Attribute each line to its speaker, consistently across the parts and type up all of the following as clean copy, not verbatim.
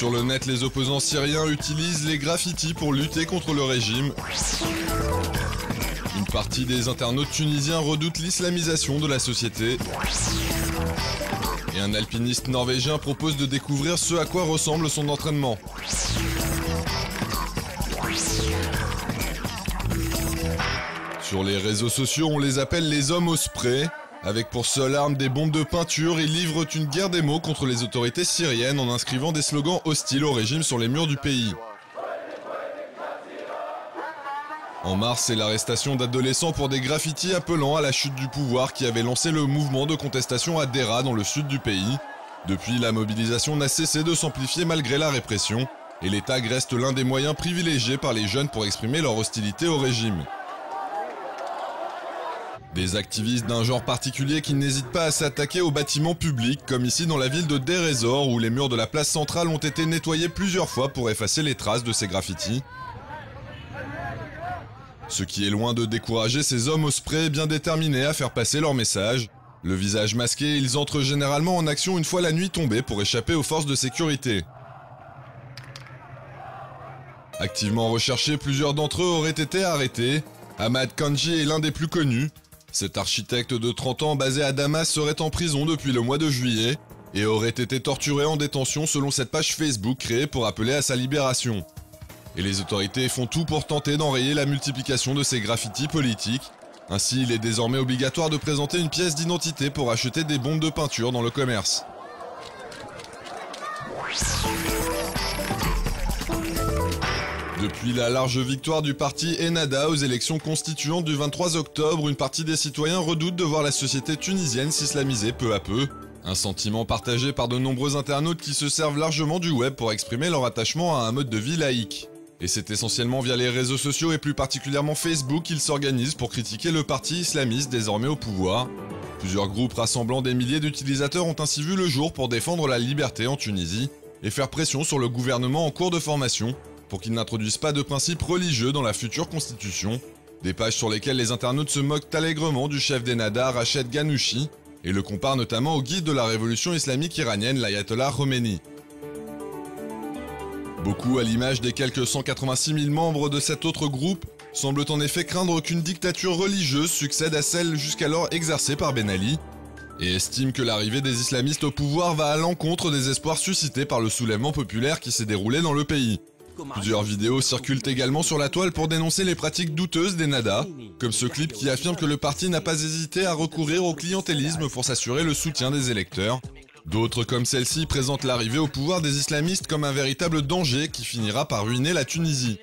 Speaker 1: sur le net, les opposants syriens utilisent les graffitis pour lutter contre le régime. Une partie des internautes tunisiens redoutent l'islamisation de la société. Et un alpiniste norvégien propose de découvrir ce à quoi ressemble son entraînement. Sur les réseaux sociaux, on les appelle les hommes au spray. Avec pour seule arme des bombes de peinture, ils livrent une guerre des mots contre les autorités syriennes en inscrivant des slogans hostiles au régime sur les murs du pays. En mars, c'est l'arrestation d'adolescents pour des graffitis appelant à la chute du pouvoir qui avait lancé le mouvement de contestation à Dera dans le sud du pays. Depuis, la mobilisation n'a cessé de s'amplifier malgré la répression, et les tags restent l'un des moyens privilégiés par les jeunes pour exprimer leur hostilité au régime. Des activistes d'un genre particulier qui n'hésitent pas à s'attaquer aux bâtiments publics, comme ici dans la ville de Deir ez-Zor, où les murs de la place centrale ont été nettoyés plusieurs fois pour effacer les traces de ces graffitis. Ce qui est loin de décourager ces hommes au spray bien déterminés à faire passer leur message. Le visage masqué, ils entrent généralement en action une fois la nuit tombée pour échapper aux forces de sécurité. Activement recherchés, plusieurs d'entre eux auraient été arrêtés. Ahmad Kanji est l'un des plus connus. Cet architecte de 30 ans basé à Damas serait en prison depuis le mois de juillet et aurait été torturé en détention selon cette page Facebook créée pour appeler à sa libération. Et les autorités font tout pour tenter d'enrayer la multiplication de ces graffitis politiques. Ainsi, il est désormais obligatoire de présenter une pièce d'identité pour acheter des bombes de peinture dans le commerce. Depuis la large victoire du parti Ennahda aux élections constituantes du 23 octobre, une partie des citoyens redoutent de voir la société tunisienne s'islamiser peu à peu. Un sentiment partagé par de nombreux internautes qui se servent largement du web pour exprimer leur attachement à un mode de vie laïque. Et c'est essentiellement via les réseaux sociaux et plus particulièrement Facebook qu'ils s'organisent pour critiquer le parti islamiste désormais au pouvoir. Plusieurs groupes rassemblant des milliers d'utilisateurs ont ainsi vu le jour pour défendre la liberté en Tunisie et faire pression sur le gouvernement en cours de formation pour qu'il n'introduise pas de principes religieux dans la future constitution. Des pages sur lesquelles les internautes se moquent allègrement du chef d'Ennahda, Rached Ghannouchi, et le comparent notamment au guide de la révolution islamique iranienne, l'ayatollah Khomeini. Beaucoup, à l'image des quelques 186 000 membres de cet autre groupe, semblent en effet craindre qu'une dictature religieuse succède à celle jusqu'alors exercée par Ben Ali, et estiment que l'arrivée des islamistes au pouvoir va à l'encontre des espoirs suscités par le soulèvement populaire qui s'est déroulé dans le pays. Plusieurs vidéos circulent également sur la toile pour dénoncer les pratiques douteuses d'Ennahda, comme ce clip qui affirme que le parti n'a pas hésité à recourir au clientélisme pour s'assurer le soutien des électeurs. D'autres comme celle-ci présentent l'arrivée au pouvoir des islamistes comme un véritable danger qui finira par ruiner la Tunisie.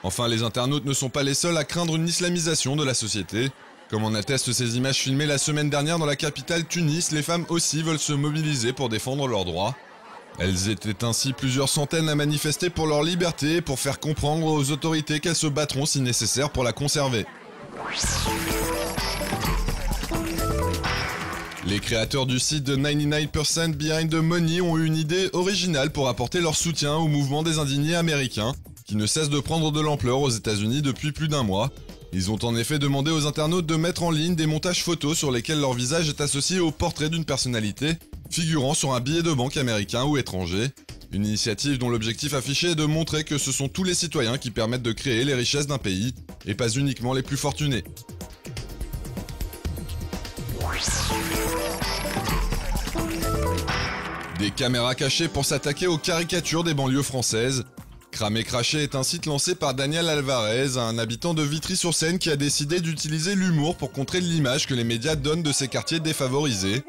Speaker 1: Enfin, les internautes ne sont pas les seuls à craindre une islamisation de la société. Comme en attestent ces images filmées la semaine dernière dans la capitale Tunis, les femmes aussi veulent se mobiliser pour défendre leurs droits. Elles étaient ainsi plusieurs centaines à manifester pour leur liberté et pour faire comprendre aux autorités qu'elles se battront si nécessaire pour la conserver. Les créateurs du site de 99% Behind the Money ont eu une idée originale pour apporter leur soutien au mouvement des indignés américains, qui ne cesse de prendre de l'ampleur aux États-Unis depuis plus d'un mois. Ils ont en effet demandé aux internautes de mettre en ligne des montages photos sur lesquels leur visage est associé au portrait d'une personnalité figurant sur un billet de banque américain ou étranger. Une initiative dont l'objectif affiché est de montrer que ce sont tous les citoyens qui permettent de créer les richesses d'un pays, et pas uniquement les plus fortunés. Des caméras cachées pour s'attaquer aux caricatures des banlieues françaises. Cramé Craché est un site lancé par Daniel Alvarez, un habitant de Vitry-sur-Seine qui a décidé d'utiliser l'humour pour contrer l'image que les médias donnent de ces quartiers défavorisés.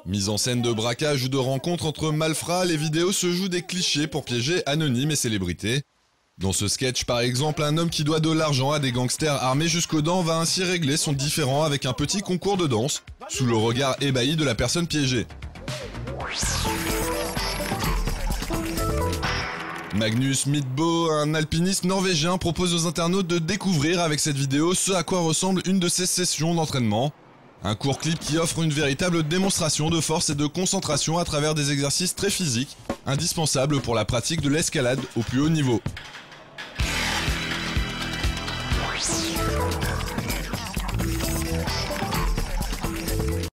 Speaker 1: Mise en scène de braquage ou de rencontres entre malfrats, les vidéos se jouent des clichés pour piéger anonymes et célébrités. Dans ce sketch, par exemple, un homme qui doit de l'argent à des gangsters armés jusqu'aux dents va ainsi régler son différend avec un petit concours de danse, sous le regard ébahi de la personne piégée. Magnus Midtbo, un alpiniste norvégien, propose aux internautes de découvrir avec cette vidéo ce à quoi ressemble une de ses sessions d'entraînement. Un court clip qui offre une véritable démonstration de force et de concentration à travers des exercices très physiques, indispensables pour la pratique de l'escalade au plus haut niveau.